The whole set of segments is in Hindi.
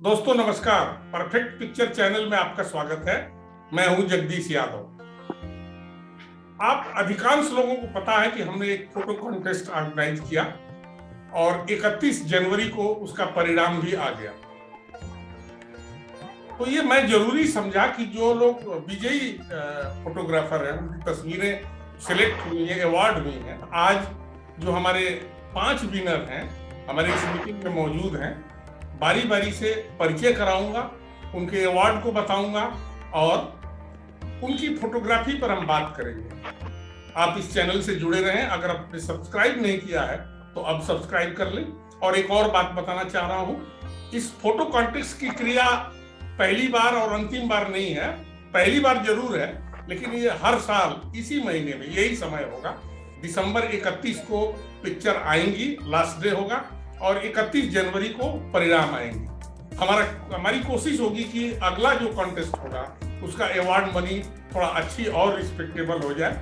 दोस्तों नमस्कार। परफेक्ट पिक्चर चैनल में आपका स्वागत है। मैं हूं जगदीश यादव। आप अधिकांश लोगों को पता है कि हमने एक फोटो कॉन्टेस्ट ऑर्गेनाइज किया और 31 जनवरी को उसका परिणाम भी आ गया। तो ये मैं जरूरी समझा कि जो लोग विजयी फोटोग्राफर हैं उनकी तस्वीरें सिलेक्ट हुई हैं, अवार्ड हुई हैं। आज जो हमारे 5 विनर हैं हमारे इस मीटिंग में मौजूद हैं, बारी बारी से परिचय कराऊंगा, उनके अवार्ड को बताऊंगा और उनकी फोटोग्राफी पर हम बात करेंगे। आप इस चैनल से जुड़े रहें। अगर आपने सब्सक्राइब नहीं किया है तो अब सब्सक्राइब कर लें। और एक और बात बताना चाह रहा हूं, इस फोटो कॉन्टेस्ट की क्रिया पहली बार और अंतिम बार नहीं है। पहली बार जरूर है, लेकिन ये हर साल इसी महीने में यही समय होगा। दिसंबर 31 को पिक्चर आएंगी, लास्ट डे होगा, और 31 जनवरी को परिणाम आएंगे। हमारी कोशिश होगी कि अगला जो कॉन्टेस्ट होगा उसका अवार्ड मनी थोड़ा अच्छी और रिस्पेक्टेबल हो जाए।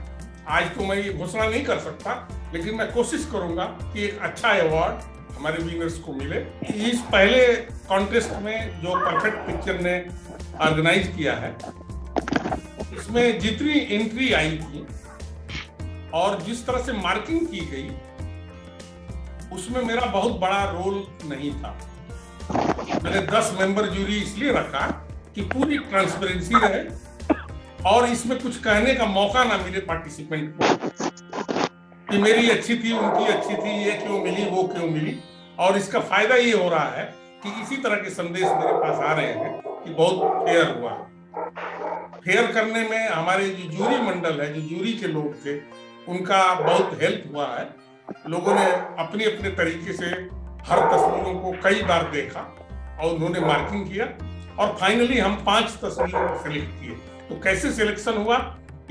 आज तो मैं ये घोषणा नहीं कर सकता, लेकिन मैं कोशिश करूंगा कि एक अच्छा अवार्ड हमारे विनर्स को मिले। इस पहले कॉन्टेस्ट में जो परफेक्ट पिक्चर ने ऑर्गेनाइज किया है, इसमें जितनी एंट्री आई थी और जिस तरह से मार्किंग की गई, उसमें मेरा बहुत बड़ा रोल नहीं था। मैंने 10 मेंबर जूरी इसलिए रखा कि पूरी ट्रांसपेरेंसी रहे और इसमें कुछ कहने का मौका ना मिले पार्टिसिपेंट को कि मेरी अच्छी थी, उनकी अच्छी थी, ये क्यों मिली, वो क्यों मिली। और इसका फायदा ये हो रहा है कि इसी तरह के संदेश मेरे पास आ रहे हैं कि बहुत फेयर हुआ। फेयर करने में हमारे जो जूरी मंडल है, जो जूरी के लोग थे, उनका बहुत हेल्प हुआ है। लोगों ने अपने अपने तरीके से हर तस्वीरों को कई बार देखा और उन्होंने मार्किंग किया और फाइनली हम 5 तस्वीरों को सिलेक्ट किए। तो कैसे सिलेक्शन हुआ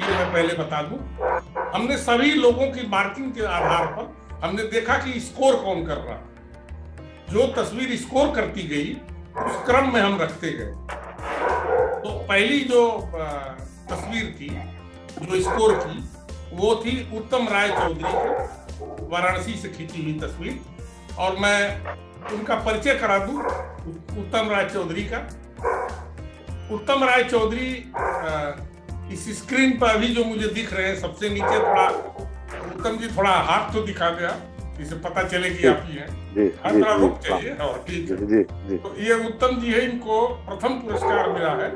ये मैं पहले बता दूं। हमने सभी लोगों की मार्किंग के आधार पर हमने देखा कि स्कोर कौन कर रहा। जो तस्वीर स्कोर करती गई उस क्रम में हम रखते गए। तो पहली जो तस्वीर थी जो स्कोर की, वो थी उत्तम राय चौधरी की, वाराणसी से खींची हुई तस्वीर। और मैं उनका परिचय करा दूं उत्तम राय चौधरी का। उत्तम राय चौधरी इस स्क्रीन पर अभी जो मुझे दिख रहे हैं सबसे नीचे, थोड़ा उत्तम जी थोड़ा हाथ तो दिखा दिया जिससे पता चले कि आप ही हैं। थोड़ा रुक चाहिए। और ठीक है, तो ये उत्तम जी है, इनको प्रथम पुरस्कार मिला है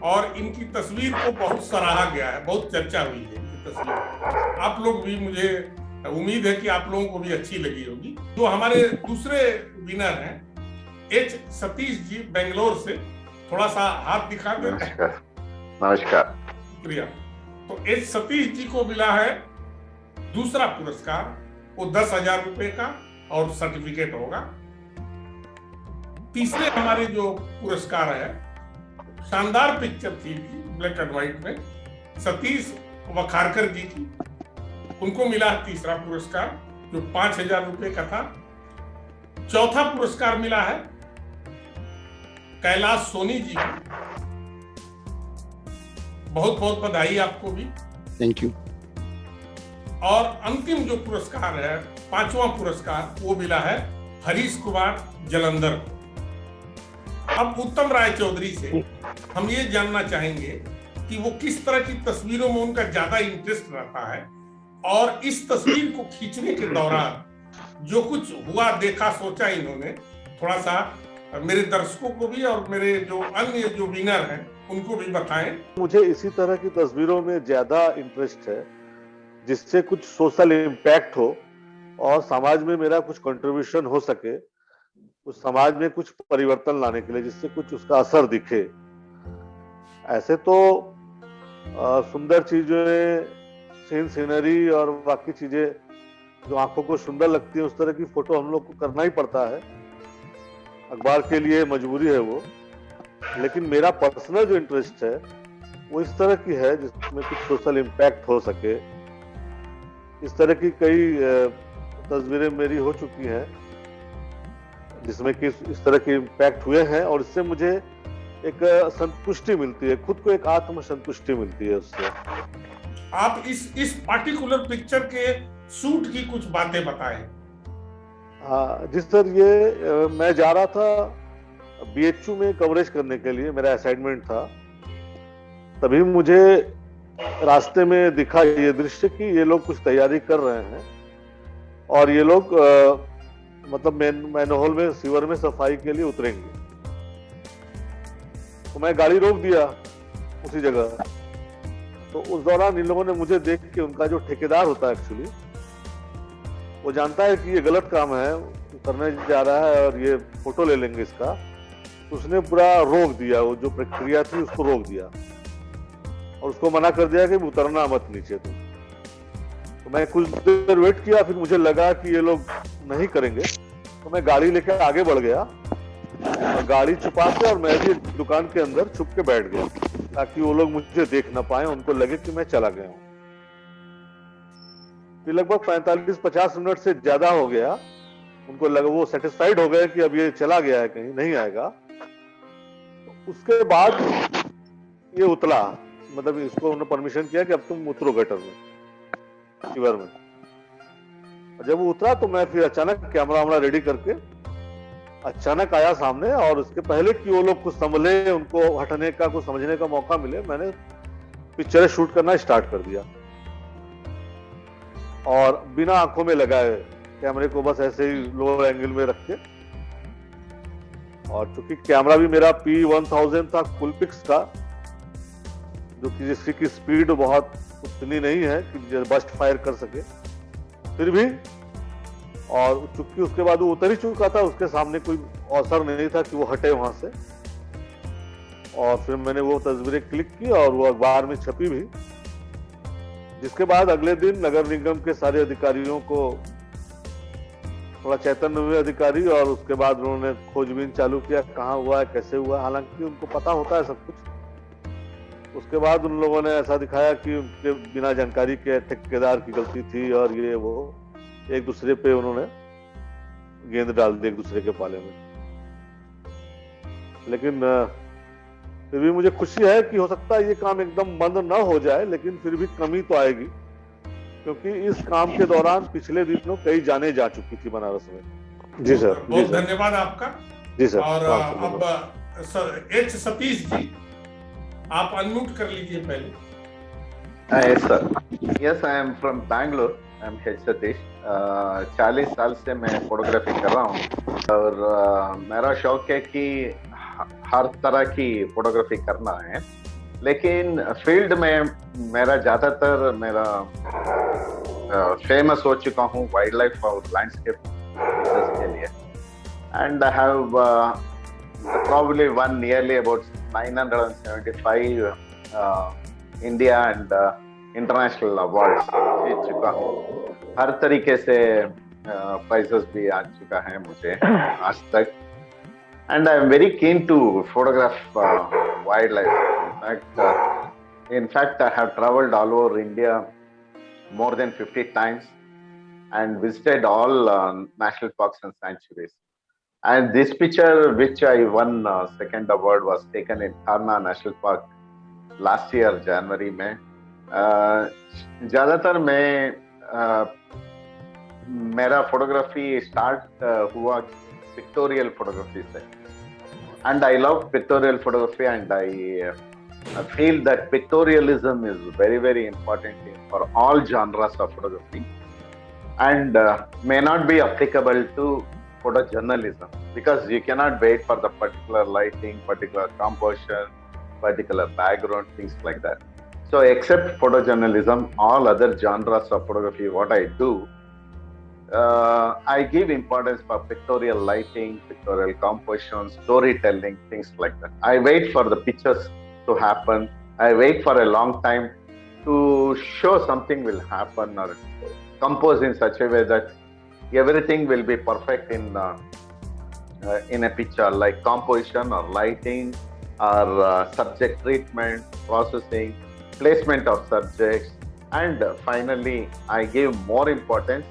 और इनकी तस्वीर को बहुत सराहा गया है, बहुत चर्चा हुई है इनकी तस्वीर। आप लोग भी, मुझे उम्मीद है कि आप लोगों को भी अच्छी लगी होगी। जो हमारे दूसरे विनर हैं एच सतीश जी बेंगलोर से, थोड़ा सा हाथ दिखा दें। नमस्कार। शुक्रिया। तो एच सतीश जी को मिला है दूसरा पुरस्कार, वो 10,000 रुपए का और सर्टिफिकेट होगा। तीसरे हमारे जो पुरस्कार है, शानदार पिक्चर थी ब्लैक एंड व्हाइट में, सतीश वखारकर जी की, उनको मिला तीसरा पुरस्कार जो 5,000 रुपए का था। चौथा पुरस्कार मिला है कैलाश सोनी जी को। बहुत बहुत बधाई आपको भी। Thank you. और अंतिम जो पुरस्कार है, 5वां पुरस्कार, वो मिला है हरीश कुमार जलंधर को। अब उत्तम राय चौधरी से हम ये जानना चाहेंगे कि वो किस तरह की तस्वीरों में उनका ज्यादा इंटरेस्ट रहता है और इस तस्वीर को खींचने के दौरान जो कुछ हुआ, देखा, सोचा, इन्होंने थोड़ा सा मेरे दर्शकों को भी और मेरे जो अन्य जो विनर हैं उनको भी बताएं। मुझे इसी तरह की तस्वीरों में ज्यादा इंटरेस्ट है जिससे कुछ सोशल इम्पैक्ट हो और समाज में मेरा कुछ कंट्रीब्यूशन हो सके, उस समाज में कुछ परिवर्तन लाने के लिए, जिससे कुछ उसका असर दिखे। ऐसे तो सुंदर चीजें, सीनरी और बाकी चीजें जो आंखों को सुंदर लगती है, उस तरह की फोटो हम लोग को करना ही पड़ता है, अखबार के लिए मजबूरी है वो। लेकिन मेरा पर्सनल जो इंटरेस्ट है वो इस तरह की है जिसमें कुछ सोशल इम्पैक्ट हो सके। इस तरह की कई तस्वीरें मेरी हो चुकी हैं जिसमें कि इस तरह के इम्पैक्ट हुए हैं और इससे मुझे एक संतुष्टि मिलती है, खुद को एक आत्म संतुष्टि मिलती है उससे। आप इस पार्टिकुलर पिक्चर के शूट की कुछ बातें बताएं। हाँ जी सर, ये मैं जा रहा था बीएचयू में कवरेज करने के लिए मेरा असाइनमेंट था, तभी मुझे रास्ते में दिखा ये दृश्य कि ये लोग कुछ तैयारी कर रहे हैं और ये लोग मतलब मैनहोल में, सीवर में सफाई के लिए उतरेंगे। तो मैं गाड़ी रोक दिया उसी जगह। तो उस दौरान इन लोगों ने मुझे देख के, उनका जो ठेकेदार होता है एक्चुअली, वो जानता है कि ये गलत काम है, करने जा रहा है और ये फोटो ले लेंगे इसका, तो उसने पूरा रोक दिया, वो जो प्रक्रिया थी उसको रोक दिया और उसको मना कर दिया कि उतरना मत नीचे तुम। तो मैं कुछ देर वेट किया, फिर मुझे लगा कि ये लोग नहीं करेंगे, तो मैं गाड़ी लेकर आगे बढ़ गया और गाड़ी छुपा के और मैं भी दुकान के अंदर छुप के बैठ गया ताकि वो लोग मुझे देख ना पाए, उनको लगे कि मैं चला गया हूँ। फिर लगभग 45-50 मिनट से ज्यादा हो गया, उनको लगा, वो सेटिस्फाइड हो गए कि अब ये चला गया है, कहीं नहीं आएगा। उसके बाद ये उतला, मतलब इसको उन्होंने परमिशन किया कि अब तुम उतरो गटर में, सीवर में। और जब वो उतरा तो मैं फिर अचानक कैमरा वैमरा रेडी करके अचानक आया सामने, और उसके पहले कि वो लोग कुछ संभले, उनको हटने का, कुछ समझने का मौका मिले, मैंने पिक्चरें शूट करना स्टार्ट कर दिया और बिना आंखों में लगाए कैमरे को बस ऐसे ही लोअर एंगल में रख के। और चूंकि कैमरा भी मेरा P1000 था फुल पिक्स का, जो कि जिसकी स्पीड बहुत उतनी नहीं है कि बस्ट फायर कर सके, फिर भी। और चूंकि उसके बाद वो उतर ही चुका था, उसके सामने कोई अवसर नहीं था कि वो हटे वहां से। और फिर मैंने वो तस्वीरें क्लिक की और वो अखबार में छपी भी, जिसके बाद अगले दिन नगर निगम के सारे अधिकारियों को थोड़ा चैतन्य हुए अधिकारी, और उसके बाद उन्होंने खोजबीन चालू किया कहाँ हुआ है, कैसे हुआ है। हालांकि उनको पता होता है सब कुछ। उसके बाद उन लोगों ने ऐसा दिखाया कि उनके बिना जानकारी के ठेकेदार की गलती थी और ये वो, एक दूसरे पे उन्होंने गेंद डाल दी एक दूसरे के पाले में। लेकिन फिर भी मुझे खुशी है कि हो सकता है ये काम एकदम बंद ना हो जाए, लेकिन फिर भी कमी तो आएगी, क्योंकि इस काम के दौरान पिछले दिनों कई जाने जा चुकी थी बनारस में। जी सर, बहुत धन्यवाद आपका। जी सर। और अब एच सतीश जी, आप अनम्यूट कर लीजिए पहले। Yes, sir. Yes, I am from Bangalore. I am H Satish. 40 साल से मैं फोटोग्राफी कर रहा हूँ और मेरा शौक है कि हर तरह की फोटोग्राफी करना है, लेकिन फील्ड में मेरा ज़्यादातर फेमस हो चुका हूँ वाइल्ड लाइफ और लैंडस्केप के लिए। And I have probably won nearly about 975 India and international awards जीत चुका हूँ। हर तरीके से प्राइजेस भी आ चुका है मुझे आज तक। And I am very keen to photograph wildlife. In fact, I have traveled all over India more than 50 times and visited all national parks and sanctuaries. And this picture, which I won second award, was taken in Karna National Park last year January में। ज़्यादातर मेरा फोटोग्राफी स्टार्ट हुआ पिक्टोरियल फोटोग्राफी से, and I love pictorial photography, and I feel that pictorialism is very, very important for all genres of photography, and may not be applicable to photojournalism, because you cannot wait for the particular lighting, particular composition, particular background, things like that. So except photojournalism, all other genres of photography, what I do, I give importance for pictorial lighting, pictorial composition, storytelling, things like that. I wait for the pictures to happen. I wait for a long time to show something will happen or compose in such a way that everything will be perfect in a picture, like composition or lighting or subject treatment, processing, placement of subjects, and finally I give more importance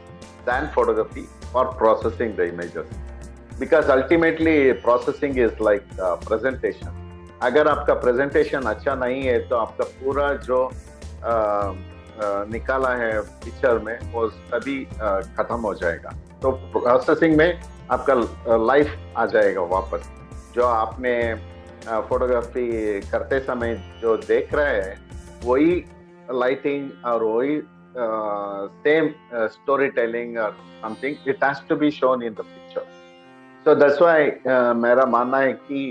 than photography for processing the images, because ultimately processing is like presentation. अगर आपका प्रेजेंटेशन अच्छा नहीं है तो आपका पूरा जो निकाला है पिक्चर में वो सभी खत्म हो जाएगा। तो प्रोसेसिंग में आपका लाइफ आ जाएगा वापस, जो आपने फोटोग्राफी करते समय जो देख रहे हैं वही लाइटिंग और वही सेम स्टोरी टेलिंग और something it has to be shown in the picture. So that's why मेरा मानना है कि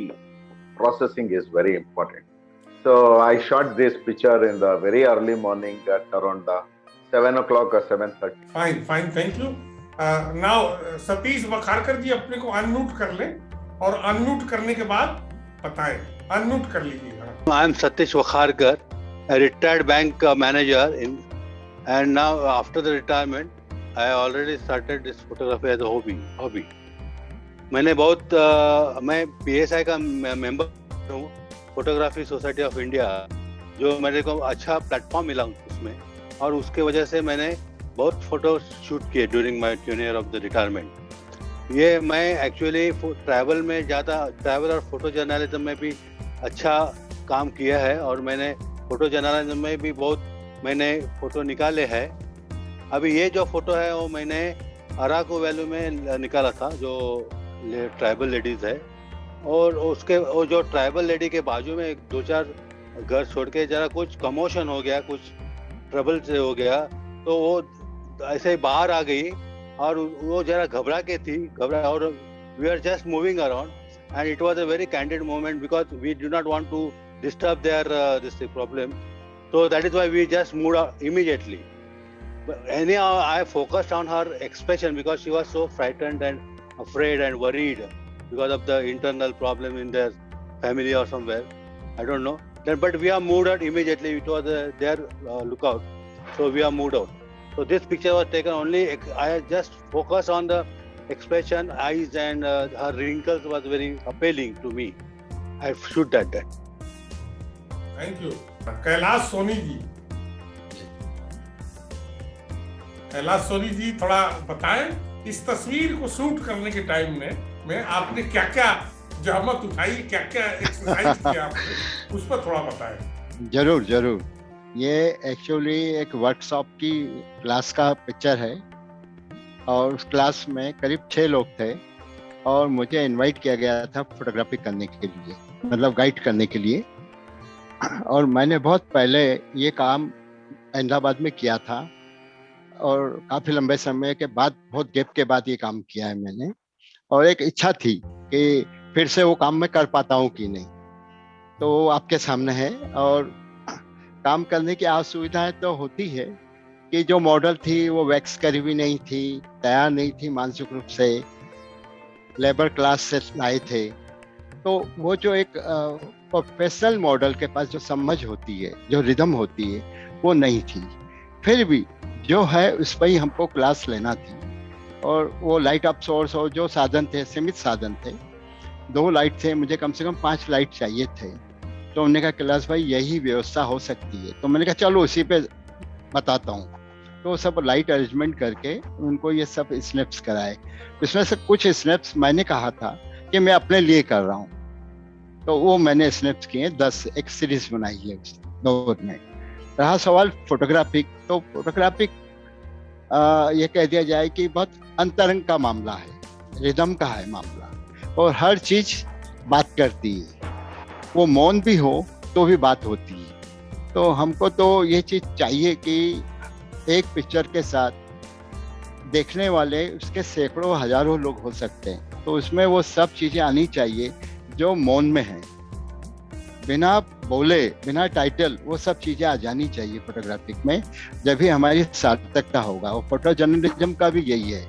processing is very important. So I shot this picture in the very early morning at around 7 o'clock or 7:30. Fine, thank you. Now Satish Wakharkar जी अपने को अनम्यूट कर लें और अनम्यूट करने के बाद बताएं. अनम्यूट कर लीजिएगा. I am Satish Wakharkar, a retired bank manager and now after the retirement I already started this photography as a hobby. मैंने मैं PSI का मेंबर हूँ, फोटोग्राफी सोसाइटी ऑफ इंडिया, जो मेरे को अच्छा प्लेटफॉर्म मिला उसमें, और उसके वजह से मैंने बहुत फोटो शूट किए during my tenure of the retirement. ये मैं एक्चुअली ट्रैवल में ज़्यादा ट्रैवल और फोटो जर्नलिज्म में भी अच्छा काम किया है और मैंने फोटो जर्नलिज्म में भी बहुत मैंने फ़ोटो निकाले हैं. अभी ये जो फ़ोटो है वो मैंने अराकू वैली में निकाला था, जो ट्राइबल लेडीज़ है, और उसके वो जो ट्राइबल लेडी के बाजू में 2-4 घर छोड़ के जरा कुछ कमोशन हो गया, कुछ ट्रबल से हो गया, तो वो ऐसे ही बाहर आ गई और वो जरा घबरा और we are just moving around and it was a very candid moment because we do not want to disturb there this problem, so that is why we just moved out immediately. But anyhow, I focused on her expression because she was so frightened and afraid and worried because of the internal problem in their family or somewhere. I don't know. But we are moved out immediately. It was their lookout. So we are moved out. So this picture was taken only, I just focused on the expression, eyes and her wrinkles was very appealing to me. I shoot that. Thank you. Kailash Soni ji थोड़ा बताएं इस तस्वीर को शूट करने के टाइम में आपने क्या जहमत उठाई, क्या एक्सरसाइज किया आपने, उस पर थोड़ा बताएं. जरूर. ये एक्चुअली एक वर्कशॉप की क्लास का पिक्चर है और उस क्लास में करीब 6 लोग थे और मुझे इनवाइट किया गया था फोटोग्राफी करने के लिए, मतलब गाइड करने के लिए. और मैंने बहुत पहले ये काम अहमदाबाद में किया था और काफ़ी लंबे समय के बाद, बहुत गैप के बाद ये काम किया है मैंने, और एक इच्छा थी कि फिर से वो काम मैं कर पाता हूँ कि नहीं. तो वो आपके सामने है और काम करने की असुविधाएं तो होती है कि जो मॉडल थी वो वैक्स करी हुई नहीं थी, तैयार नहीं थी मानसिक रूप से, लेबर क्लास से आए थे. तो वो जो एक प्रोफेशनल मॉडल के पास जो समझ होती है, जो रिदम होती है, वो नहीं थी. फिर भी जो है उस पर ही हमको क्लास लेना थी. और वो लाइट अप सोर्स और जो साधन थे, सीमित साधन थे, 2 लाइट थे, मुझे कम से कम 5 लाइट चाहिए थे. तो उन्होंने कहा कैलाश भाई यही व्यवस्था हो सकती है. तो मैंने कहा चलो उसी पे बताता हूँ. तो सब लाइट अरेंजमेंट करके उनको ये सब स्नैप्स कराए. इसमें से कुछ स्नैप्स मैंने कहा था कि मैं अपने लिए कर रहा हूँ, तो वो मैंने स्नैप्स किए 10, एक सीरीज बनाई है उस दौर में. रहा सवाल फोटोग्राफिक, तो फोटोग्राफिक ये कह दिया जाए कि बहुत अंतरंग का मामला है, रिदम का है मामला, और हर चीज बात करती है. वो मौन भी हो तो भी बात होती है. तो हमको तो ये चीज चाहिए कि एक पिक्चर के साथ देखने वाले उसके सैकड़ों हजारों लोग हो सकते हैं. तो उसमें वो सब चीजें आनी चाहिए जो मौन में है, बिना बोले, बिना टाइटल, वो सब चीजें आ जानी चाहिए फोटोग्राफिक में, जब भी हमारी सार्थकता होगा. और फोटो जर्नलिज्म का भी यही है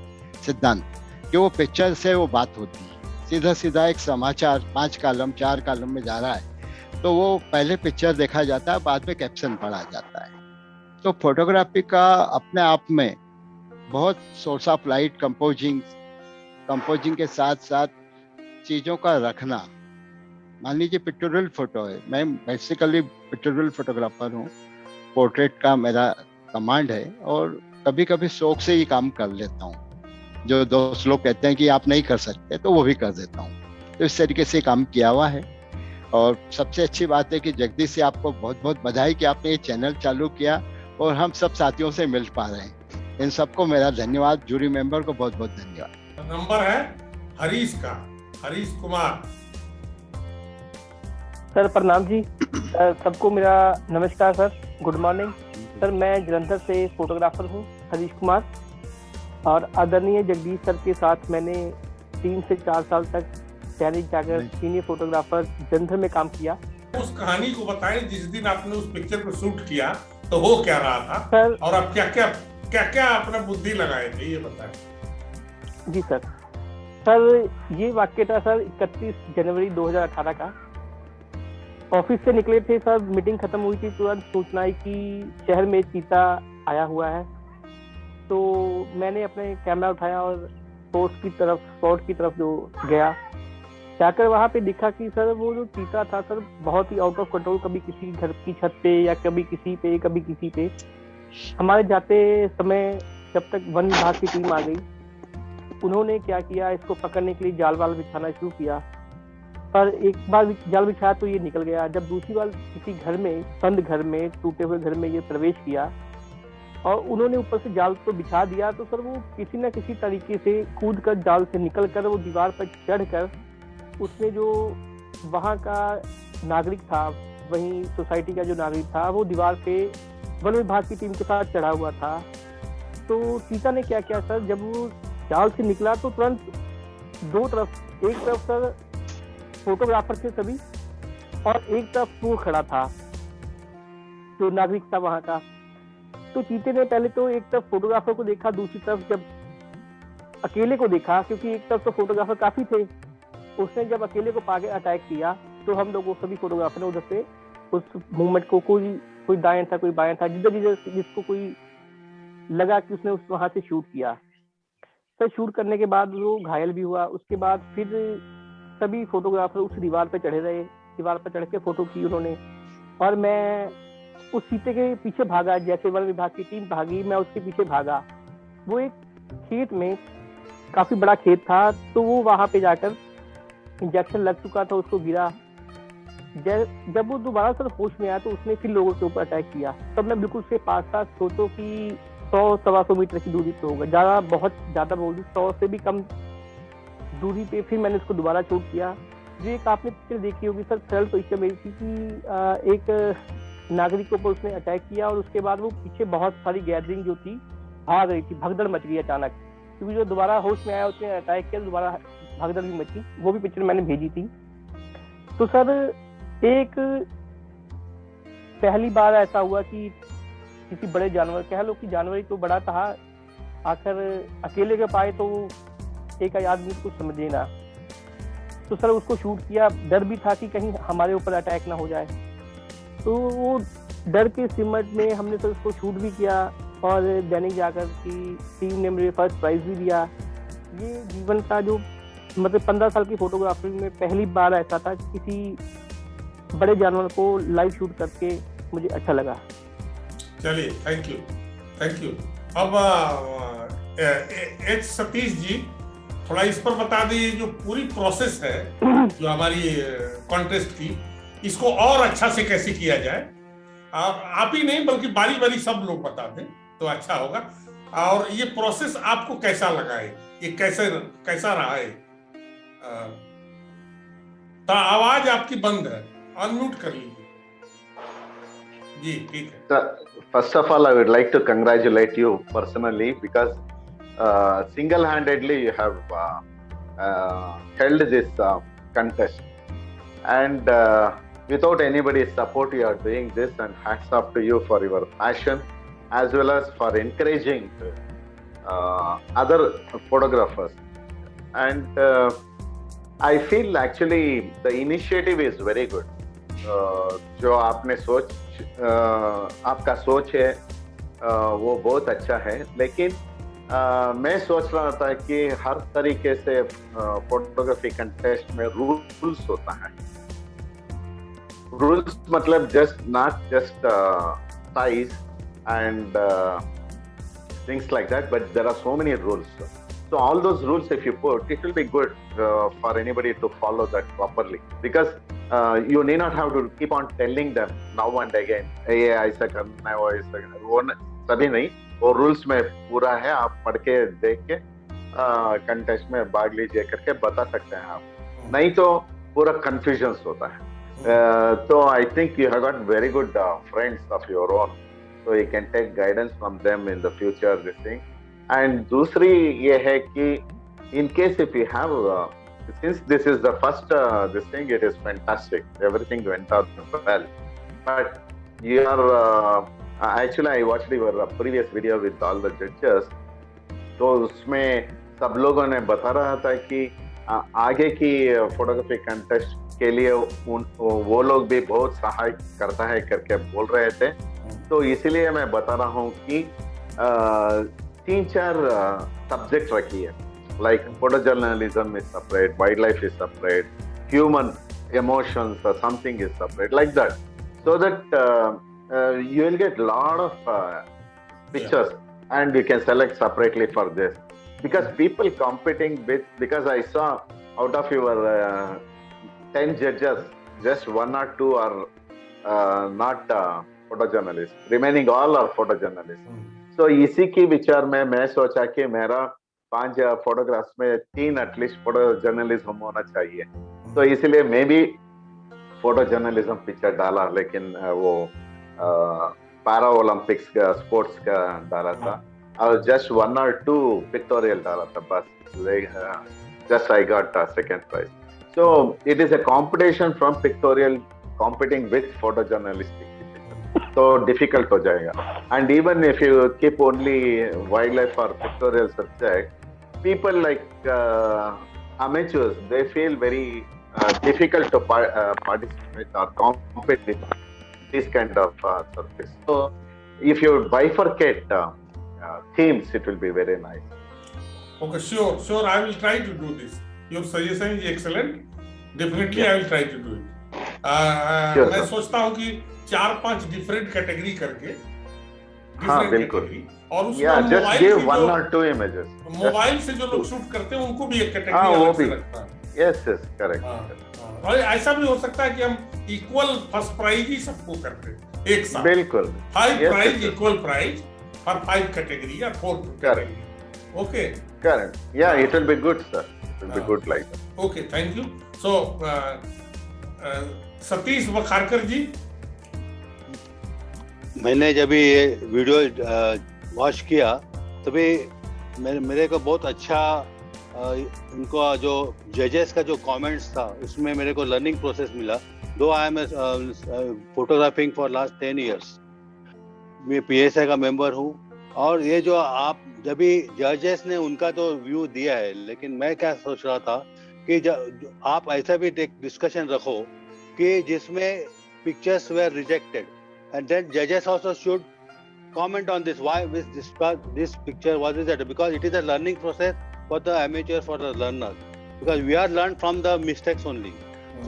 सिद्धांत कि वो पिक्चर से वो बात होती है. सीधा एक समाचार 5 कॉलम 4 कॉलम में जा रहा है तो वो पहले पिक्चर देखा जाता है, बाद में कैप्शन पढ़ा जाता है. तो फोटोग्राफी का अपने आप में बहुत सोर्स ऑफ लाइट, कंपोजिंग के साथ साथ चीज़ों का रखना. मान लीजिए पिक्टोरियल फोटो है, मैं बेसिकली पिक्टोरियल फोटोग्राफर हूँ, पोर्ट्रेट का मेरा कमांड है और कभी कभी शौक से ही काम कर लेता हूँ. जो दोस्त लोग कहते हैं कि आप नहीं कर सकते तो वो भी कर देता हूँ. तो इस तरीके से काम किया हुआ है. और सबसे अच्छी बात है कि जगदीश से आपको बहुत बहुत बधाई कि आपने ये चैनल चालू किया और हम सब साथियों से मिल पा रहे हैं. इन सबको मेरा धन्यवाद, जूरी मेंबर को बहुत बहुत धन्यवाद. नंबर है हरीश का, हरीश कुमार. सर प्रणाम जी। सबको मेरा नमस्कार सर, गुड मॉर्निंग सर। मैं जलंधर से फोटोग्राफर हूँ, हरीश कुमार, और आदरणीय जगदीश सर के साथ मैंने 3 से 4 साल तक दैनिक जागरण सीनियर फोटोग्राफर जलंधर में काम किया। उस कहानी को बताएं जिस दिन आपने उस पिक्चर को शूट किया, तो हो क्या रहा था सर, और आप क्या अपना बुद्धि लगाए थे, ये बताएं। जी सर, ये वाक्य था सर 31 जनवरी 2018 का। ऑफिस से निकले थे सर, मीटिंग खत्म हुई थी, तुरंत सूचना आई कि शहर में चीता आया हुआ है। तो मैंने अपने कैमरा उठाया और स्पॉट की तरफ जो गया, जाकर वहां पे दिखा कि सर वो जो चीता था सर बहुत ही आउट ऑफ कंट्रोल, कभी किसी घर की छत पे या कभी किसी पे। हमारे जाते समय जब तक वन विभाग की टीम आ गई, उन्होंने क्या किया, इसको पकड़ने के लिए जाल वाल बिछाना शुरू किया। पर एक बार जाल बिछाया तो ये निकल गया। जब दूसरी बार किसी घर में, बंद घर में, टूटे हुए घर में ये प्रवेश किया और उन्होंने ऊपर से जाल तो बिछा दिया, तो सर वो किसी न किसी तरीके से कूद कर जाल से निकल कर वो दीवार पर चढ़ कर, उसने जो वहाँ का नागरिक था, वहीं सोसाइटी का जो नागरिक था, वो दीवार पे वन विभाग की टीम के साथ चढ़ा हुआ था। तो चीता ने क्या किया सर, जब वो जाल से निकला तो तुरंत दो तरफ, एक तरफ सर फोटोग्राफर थे सभी और एक तरफ वो खड़ा था जो नागरिक था वहां का। तो चीते ने पहले तो एक तरफ फोटोग्राफर को देखा, दूसरी तरफ जब अकेले को देखा, क्योंकि एक तरफ तो फोटोग्राफर काफी थे, उसने जब अकेले को पाके अटैक किया तो हम लोगों सभी फोटोग्राफर ने उधर से उस मूवमेंट को, कोई दाएं था कोई बाएं था, जिधर जिसको कोई लगा कि उसने वहां से शूट किया। तो शूट करने के बाद वो घायल भी हुआ। उसके बाद फिर सभी फोटोग्राफर उस दीवार पे चढ़े रहे, दीवार पर चढ़ के फोटो की उन्होंने, और मैं उस चीते के पीछे भागा, जैसे वन विभाग की टीम भागी मैं उसके पीछे भागा। वो एक खेत में, काफी बड़ा खेत था, तो वो वहां पे जाकर इंजेक्शन लग चुका था, उसको गिरा। जब वो दोबारा सर होश में आया तो उसने फिर लोगों के ऊपर अटैक किया। तब मैं बिल्कुल उसके पास था, सोचो कि 100-125 मीटर की दूरी पे होगा, बहुत ज्यादा बोल दी, 100 से भी कम दूरी पे। फिर मैंने उसको दोबारा शूट किया। जो एक आपने पिक्चर देखी होगी सर, थ्रिल तो इससे मेरी थी कि एक नागरिक के ऊपर उसने अटैक किया और उसके बाद वो पीछे बहुत सारी गैदरिंग जो थी भाग रही थी, भगदड़ मच गई अचानक, क्योंकि जो दोबारा होश में आया उसने अटैक किया, दोबारा भगदड़ भी मची। वो भी पिक्चर मैंने भेजी थी। तो सर एक पहली बार ऐसा हुआ कि किसी बड़े जानवर, कह लो कि जानवर ही तो बड़ा था, आखिर अकेले के पाए तो एक आदमी कुछ समझे ना। तो सर उसको शूट किया, डर भी था कि कहीं हमारे ऊपर अटैक ना हो जाए। तो वो डर के सिमट में हमने सर उसको शूट भी किया और दैनिक जागरण की टीम ने मुझे फर्स्ट प्राइज भी दिया। ये जीवन का जो मतलब 15 साल की फोटोग्राफी में पहली बार ऐसा था, किसी बड़े जानवर को लाइव शूट करके मुझे अच्छा लगा। चलिए, थैंक यू। अब एच सतीश जी, थोड़ा इस पर बता दीजिए, जो पूरी प्रोसेस है जो हमारी कॉन्टेस्ट की, इसको और अच्छा से कैसे किया जाए। आप ही नहीं बल्कि बारी बारी सब लोग बता दें तो अच्छा होगा। और ये प्रोसेस आपको कैसा लगा है, ये कैसा रहा है। तो आवाज आपकी बंद है, अनम्यूट कर लीजिए जी। ठीक है। First of all, I would like to congratulate you personally because single-handedly you have held this contest, and without anybody's support you are doing this, and hats off to you for your passion as well as for encouraging other photographers. And I feel actually the initiative is very good. जो आपने आपका सोच है वो बहुत अच्छा है, लेकिन मैं सोच रहा था कि हर तरीके से फोटोग्राफी कंटेस्ट में रूल्स होता है। रूल्स मतलब not just size and things like that, but there are so many rules. So all those rules, if you put, it will be good for anybody to follow that properly, because you need not have to keep on telling them now and again, ये ऐसा करना है, वो ऐसा करना है। वो सभी नहीं, वो रूल्स में पूरा है, आप पढ़ के देख के कंटेस्ट में भाग लीजिए करके बता सकते हैं आप, नहीं तो पूरा कंफ्यूजन होता है। So I think you have got very good friends of your own, so you can take guidance from them in the future. This thing, and दूसरी ये है कि in case if you have since this is the first this thing, it is fantastic. Everything went out well, but you are actually I watched your previous video with all the judges. तो उसमें सब लोगों ने बता रहा था कि आगे की फोटोग्राफी कंटेस्ट के लिए वो लोग भी बहुत सहाय करता है करके बोल रहे थे. तो इसीलिए मैं बता रहा हूँ कि 3-4 सब्जेक्ट रखिए, like photo journalism is separate, wild life is separate, human emotions or something is separate, like that, so that you will get lot of pictures and you can select separately for this, because people competing with, because I saw out of your 10 judges just 1 or 2 are not photojournalists, remaining all are photojournalists. So इसी की विचार में मैं सोचा कि मेरा 5 फोटोग्राफ्स में 3 एटलीस्ट फोटो जर्नलिज्म होना चाहिए. तो इसलिए मैं भी फोटो जर्नलिज्म पिक्चर डाला, लेकिन वो पैरा ओलंपिक्स का स्पोर्ट्स का डाला था, और जस्ट 1 or 2 पिक्टोरियल डाला था बस. Just I got second prize. So it is a competition from pictorial competing with photo journalistic, so difficult हो जाएगा. And even if you keep only wildlife or pictorial subject, people like amateurs, they feel very difficult to participate or compete with this kind of subjects. So if you bifurcate themes, it will be very nice. Okay, sure. I will try to do this. Your suggestion is excellent. Definitely, I will try to do it. मैं सोचता हूँ कि 4-5 डिफरेंट कैटेगरी करके, हाँ बिल्कुल, और उसमें मोबाइल से जो लोग शूट करते हैं उनको भी एक कैटेगरी अलग से रखता है. Yes correct. और ऐसा भी हो सकता है कि हम इक्वल फर्स्ट प्राइज ही सबको करते हैं एक साथ. बिल्कुल, 5 prize equal prize for 5 category या 4 कैटेगरी. Okay, correct. या it will be good sir, it will be good like that. Okay, thank you. So Satish Wakharkar ji, मैंने जब ये वीडियो वॉच किया तभी मेरे को बहुत अच्छा उनका जो जजेस का जो कमेंट्स था उसमें मेरे को लर्निंग प्रोसेस मिला. दो I am photographing for last 10 years, मैं PSI का मेंबर हूँ. और ये जो आप जब भी जजेस ने उनका तो व्यू दिया है, लेकिन मैं क्या सोच रहा था कि आप ऐसा भी डिस्कशन रखो कि जिसमें pictures were rejected, and then judges also should comment on this, why this picture was rejected, because it is a learning process for the amateur, for the learner, because we are learned from the mistakes only.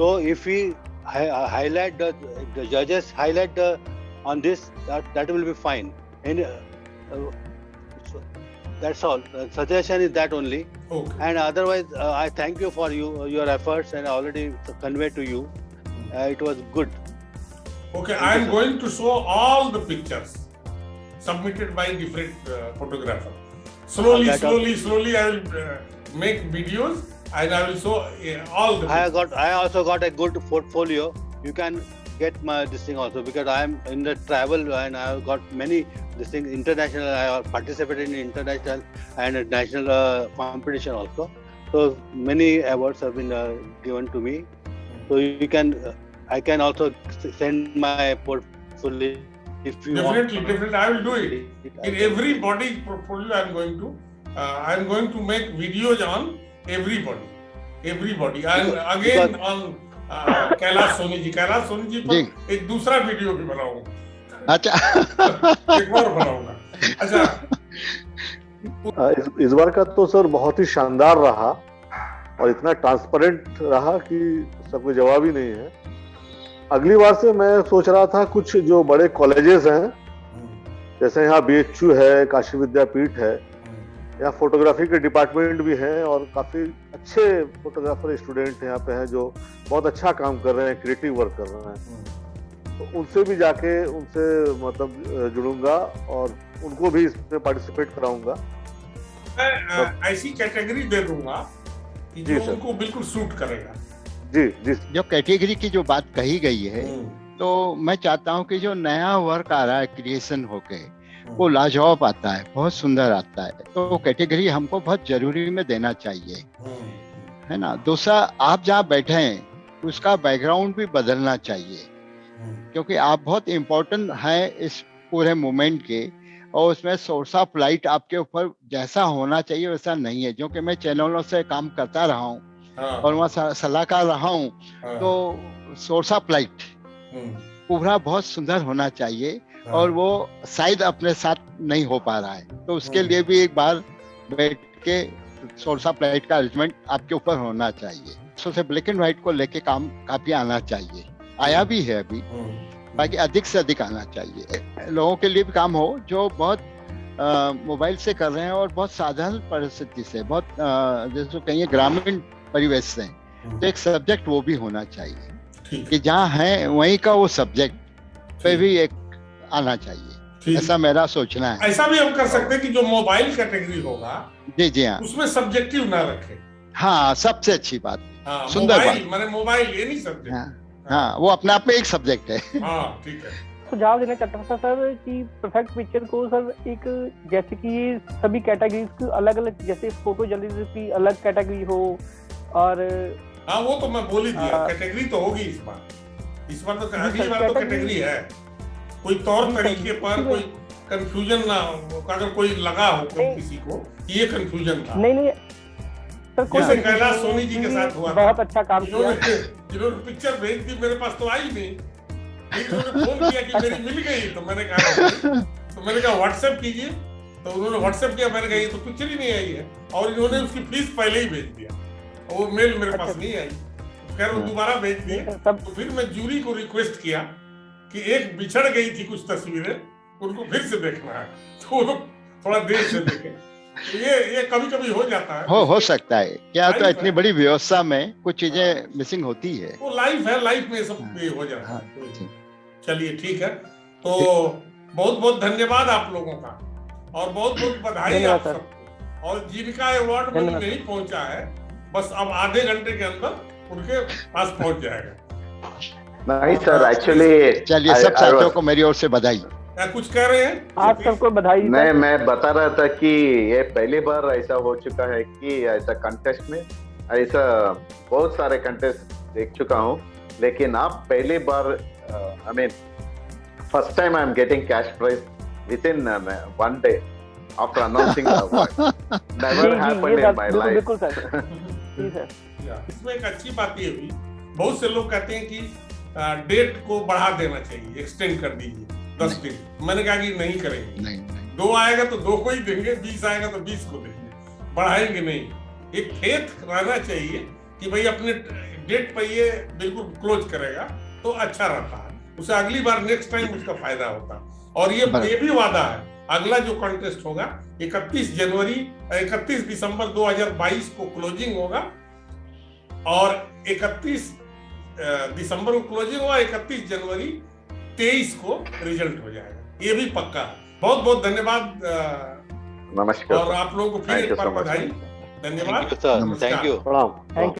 So if we highlight the judges highlight on this, that will be fine. And so that's all. The suggestion is that only. Okay. And otherwise I thank you for your efforts, and I already conveyed to you. It was good. Okay, I am going to show all the pictures submitted by different photographers. Slowly, I will make videos and I will show all the pictures. I also got a good portfolio. You can get my this thing also, because I am in the travel and I have got many this thing international. I have participated in international and national competition also. So many awards have been given to me. So you can, I can also send my portfolio if you want. Definitely, I will do it. In everybody's portfolio, I am going to make videos on everybody. And again on Kailash Soni जी पर एक दूसरा वीडियो भी बनाऊंगा. अच्छा. एक और बनाऊंगा. अच्छा, इस बार का तो सर बहुत ही शानदार रहा और इतना ट्रांसपेरेंट रहा कि उसका कोई जवाब ही नहीं है. अगली बार से मैं सोच रहा था कुछ जो बड़े कॉलेजेस हैं, जैसे यहाँ BHU है, काशी विद्यापीठ है, यहाँ फोटोग्राफी के डिपार्टमेंट भी हैं और काफी अच्छे फोटोग्राफर स्टूडेंट यहाँ पे हैं जो बहुत अच्छा काम कर रहे हैं, क्रिएटिव वर्क कर रहे हैं. तो उनसे भी जाके उनसे मतलब जुड़ूंगा और उनको भी इसमें पार्टिसिपेट कराऊंगा. मैं ऐसी कैटेगरी दे दूंगा कि जो उनको बिल्कुल सूट करेगा. जी जी जो कैटेगरी की जो बात कही गई है, तो मैं चाहता हूँ कि जो नया वर्क आ रहा है क्रिएशन होके, वो लाजवाब आता है, बहुत सुंदर आता है, तो कैटेगरी हमको बहुत जरूरी में देना चाहिए, है ना। दूसरा, आप जहाँ बैठे हैं उसका बैकग्राउंड भी बदलना चाहिए, क्योंकि आप बहुत इम्पोर्टेंट हैं इस पूरे मूवमेंट के, और उसमें सोर्स ऑफ लाइट आपके ऊपर जैसा होना चाहिए वैसा नहीं है। जो कि मैं चैनलों से काम करता रहा हूँ और वहाँ सलाहकार रहा हूँ, तो सोर्स ऑफ लाइट पूरा बहुत सुंदर होना चाहिए, और वो शायद अपने साथ नहीं हो पा रहा है, तो उसके लिए भी एक बार बैठ के सोर्स ऑफ लाइट का अरेंजमेंट आपके ऊपर होना चाहिए। से ब्लैक एंड व्हाइट को लेके काम काफी आना चाहिए, आया भी है अभी, बाकी अधिक से अधिक आना चाहिए। लोगों के लिए भी काम हो जो बहुत मोबाइल से कर रहे हैं और बहुत साधारण परिस्थिति से, बहुत जैसे कहिए ग्रामीण परिवेश से, तो एक सब्जेक्ट वो भी होना चाहिए कि जहाँ है वहीं का वो सब्जेक्ट पे भी एक आना चाहिए, ऐसा मेरा सोचना है। ऐसा भी हम कर सकते हैं कि जो मोबाइल कैटेगरी होगा, जी हाँ, उसमें सब्जेक्टिव ना रखे। हाँ, सबसे अच्छी बात, हाँ, सुंदर बात। मैंने मोबाइल ये नहीं सब्जेक्ट। हाँ, वो अपने आप में एक सब्जेक्ट है। हाँ, ठीक है। सुझाव देना चाहता था सर कि परफेक्ट पिक्चर को सर एक, जैसे कि सभी कैटेगरीज की अलग अलग, जैसे फोटो जर्नलिज्म की अलग कैटेगरी हो, और हाँ वो तो मैं बोल ही दिया, कैटेगरी तो होगी इस बार तो अगली बार तो कैटेगरी है। कोई तौर तरीके पर कोई कंफ्यूजन ना हो, अगर कोई लगा हो किसी को ये कंफ्यूजन था। नहीं सर, जैसे कैलाश सोनी जी के साथ हुआ, बहुत अच्छा काम किया। इन्होंने पिक्चर भेज दी, मेरे पास तो आई नहीं, इन्होंने फोन किया कि मेरी मिल गई, तो मैंने कहा व्हाट्सएप कीजिए, तो उन्होंने व्हाट्सएप किया, मैंने कहा ये तो पिक्चर ही नहीं आई है, और इन्होंने उसकी फीस पहले ही भेज दिया, वो मेल मेरे पास नहीं आई, खैर वो दोबारा भेज दिया। तो फिर मैं जूरी को रिक्वेस्ट किया कि एक बिछड़ गई थी कुछ तस्वीरें, उनको फिर से देखना है, तो वो लोग थोड़ा देर से देखे। ये कभी-कभी हो जाता है, हो सकता है, क्या तो इतनी बड़ी व्यवस्था में कुछ चीजें मिसिंग होती है, वो लाइफ है, लाइफ में सब हो जाता है। चलिए ठीक है, तो बहुत बहुत धन्यवाद आप लोगों का, और बहुत बहुत बधाई आप सबको, और जिनका अवार्ड मुझे नहीं पहुंचा है, बस अब आधे घंटे के अंदर उनके पास पहुंच जाएगा। नहीं सर, एक्चुअली चलिए सब साथियों को मेरी ओर से बधाई। कुछ कह रहे हैं आप सबको बधाई। नहीं, मैं बता रहा था कि ये पहली बार ऐसा हो चुका है कि ऐसा कंटेस्ट में, ऐसा बहुत सारे कंटेस्ट देख चुका हूँ, लेकिन आप पहली बार, I mean first time I am getting cash prize within 1 day after announcing the award. Never happened in my life. बिल्कुल सर, जी सर। इसमें एक अच्छी बात ये हुई, बहुत से लोग कहते हैं कि डेट को बढ़ा देना चाहिए, एक्सटेंड कर दीजिए 10 दिन। मैंने कहा कि नहीं करेंगे, नहीं। 2 आएगा तो 2 को ही देंगे, 20 आएगा तो 20 को देंगे, बढ़ाएंगे नहीं। एक फेथ रहना चाहिए कि भाई अपने डेट पर ये बिल्कुल क्लोज करेगा तो अच्छा रहता है, उसे अगली बार नेक्स्ट टाइम उसका फायदा होता। और ये भी वादा है, अगला जो कॉन्टेस्ट होगा 31 दिसंबर 2022 को क्लोजिंग होगा, और 31 दिसंबर को क्लोजिंग हुआ, 31 जनवरी 23 को रिजल्ट हो जाएगा, ये भी पक्का है। बहुत बहुत धन्यवाद, नमस्कार, और आप लोगों को फिर एक बार बधाई, धन्यवाद, थैंक यू। प्रणाम।